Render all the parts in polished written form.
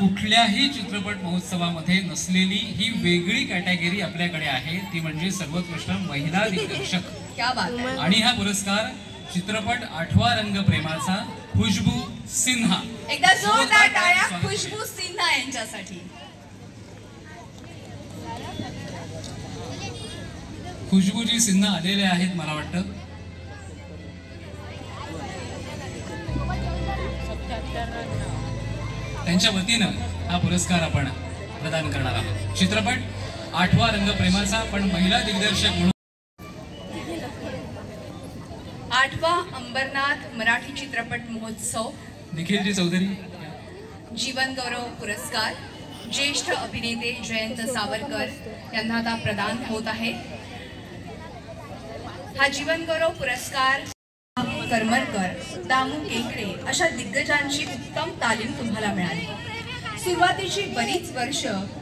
कुठल्याही चित्रपट महोत्सवामध्ये नसलेली ही वेगळी कॅटेगरी आपल्याकडे आहे, ती म्हणजे सर्वोत्कृष्ट महिला दिग्दर्शक. क्या बात आहे. आणि हा पुरस्कार चित्रपट आठवा रंग प्रेमाचा खुशबू सिन्हा. एकदा जोरदार टाळ्या खुशबू सिन्हा यांच्यासाठी. खुशबूजी सिन्हा आलेले आहेत मला वाटतं. त्यांच्या वतीनं हा पुरस्कार आपण प्रदान करणार आहोत. चित्रपट आठवा रंग प्रेमाचा पण महिला दिग्दर्शक म्हणून 8वा अंबरनाथ मराठी चित्रपट महोत्सव निखिलजी चौधरी जीवन गौरव पुरस्कार ज्येष्ठ अभिनेते जयंत सावरकर यांना आता प्रदान होत आहे. हा जीवन गौरव पुरस्कार करमरकर, दामू केकडे अशा दिग्गजांची उत्तम तालीम तुम्हाला मिळाली. सुरुवातीची बरीच वर्ष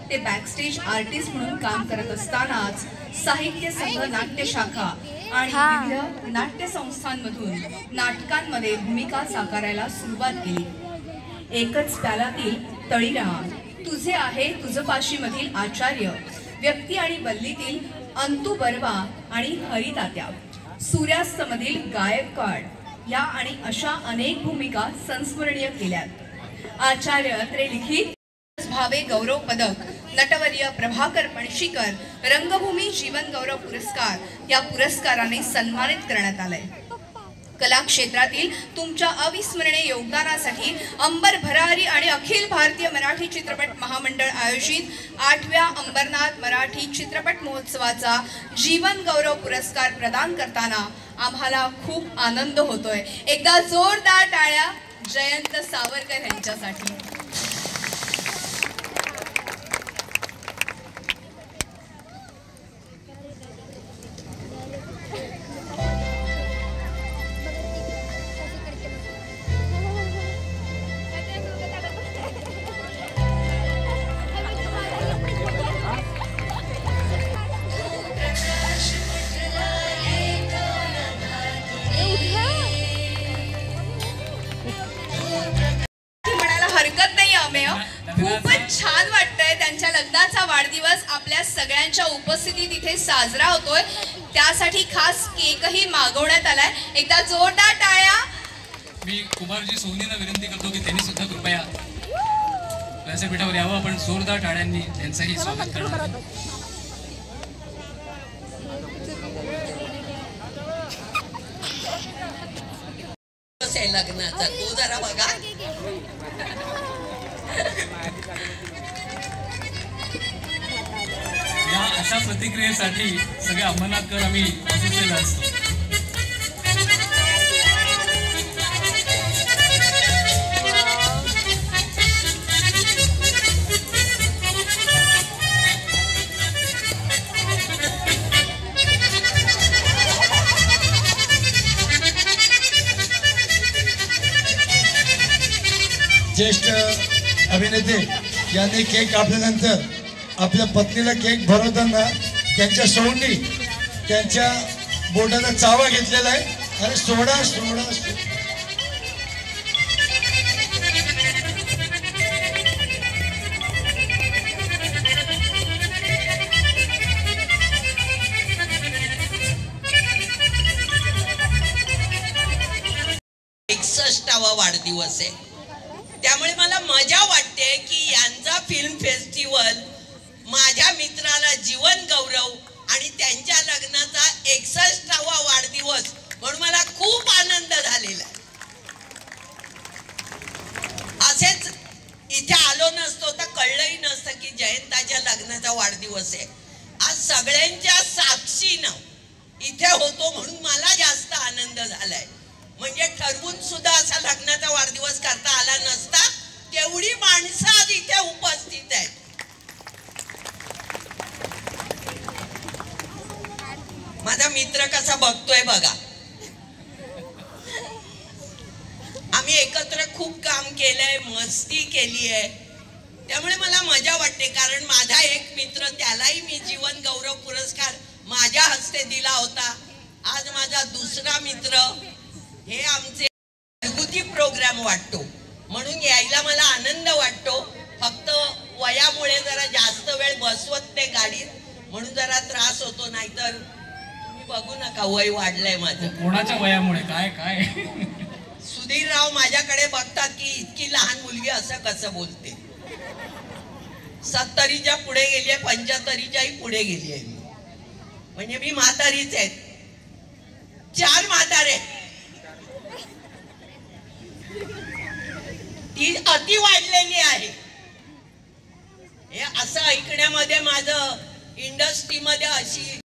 ते बॅकस्टेज आर्टिस्ट म्हणून काम करत असतानाच साहित्य संघ नाट्य शाखा आणि विविध नाट्य संस्थांमधून नाटकांमध्ये भूमिका साकारायला सुरुवात केली. एकच प्यालातील तळीराम, तुझे आहे तुझपाशी मधील आचार्य, व्यक्ती आणि वल्लीतील अंतू बर्वा आणि हरितात्या, सूर्यास्त मधील गायकवाड या आणि अशा अनेक भूमिका संस्मरणीय केल्यात. आचार्य अत्रे लिखित भावे गौरव पदक, नटवर्य प्रभाकर पणशीकर रंगभूमी जीवन गौरव पुरस्कार या पुरस्काराने सन्मानित करण्यात आलंय. कला क्षेत्रातील तुमच्या अविस्मरणीय योगदानासाठी अंबर भरारी आणि अखिल भारतीय मराठी चित्रपट महामंडळ आयोजित 8व्या अंबरनाथ मराठी चित्रपट महोत्सवाचा जीवन गौरव पुरस्कार प्रदान करताना आम्हाला खूप आनंद होतोय. एकदा जोरदार टाळ्या जयंत सावरकर यांच्यासाठी. खूपच छान वाटतंय. त्यांच्या लग्नाचा वाढदिवस आपल्या सगळ्यांच्या उपस्थितीत इथे साजरा होतोय. त्यासाठी खास केकही मागवण्यात आलाय. एकदा जोरदार टाळ्या. मी कुमारजी सोनींना विनंती करतो की त्यांनी सुद्धा कृपया व्यासपीठावर यावं. आपण जोरदार टाळ्यांनी त्यांचंही स्वागत करणार. लग्नाचा तो जरा बघा. या अशा प्रतिक्रियेसाठी सगळे अंबरनाथकर आम्ही बसलेलो असतो. ज्येष्ठ अभिनेते यांनी केक कापल्यानंतर आपल्या पत्नीला केक भरवताना त्यांच्या सौंडी त्यांच्या बोटाचा चावा घेतलेला आहे आणि सोडा सोडा वाढदिवस आहे. त्यामुळे मला मजा वाटते की यांचा फिल्म फेस्टिवल माझ्या मित्राला जीवन गौरव आणि त्यांच्या लग्नाचा 61वा वाढदिवस म्हणून मला खूप आनंद झालेला आहे. असेच इथे आलो नसतो तर कळलंही नसतं की जयंताच्या लग्नाचा वाढदिवस आहे. आज सगळ्यांच्या साक्षीनं इथे होतो म्हणून मला जास्त आनंद झालाय. म्हणजे ठरवून सुद्धा असा लग्नाचा वाढदिवस करता आला नसता. तेवढी माणसं आज इथे उपस्थित आहेत. माझा मित्र कसा बघतोय बघा. आम्ही एकत्र खूप काम केलंय, मस्ती केली आहे. त्यामुळे मला मजा वाटते. कारण माझा एक मित्र, त्यालाही मी जीवन गौरव पुरस्कार माझ्या हस्ते दिला होता. आज माझा दुसरा मित्र. हे आमचे घरगुती प्रोग्राम वाटतो म्हणून यायला मला आनंद वाटतो. फक्त वयामुळे जरा जास्त वेळ बसवत नाही गाडीत म्हणून जरा त्रास होतो, नाहीतर तुम्ही बघू नका वय वाढलंय माझं. कोणाच्या वयामुळे काय काय सुधीरराव माझ्याकडे बघतात की इतकी लहान मुलगी असं कसं बोलते. 70च्या पुढे गेली आहे, 75च्याही पुढे गेली आहे मी, म्हणजे मी म्हातारीच आहे. 4 म्हातारे, ती अति वाढलेली आहे. हे असं ऐकण्यामध्ये माझं इंडस्ट्रीमध्ये अशी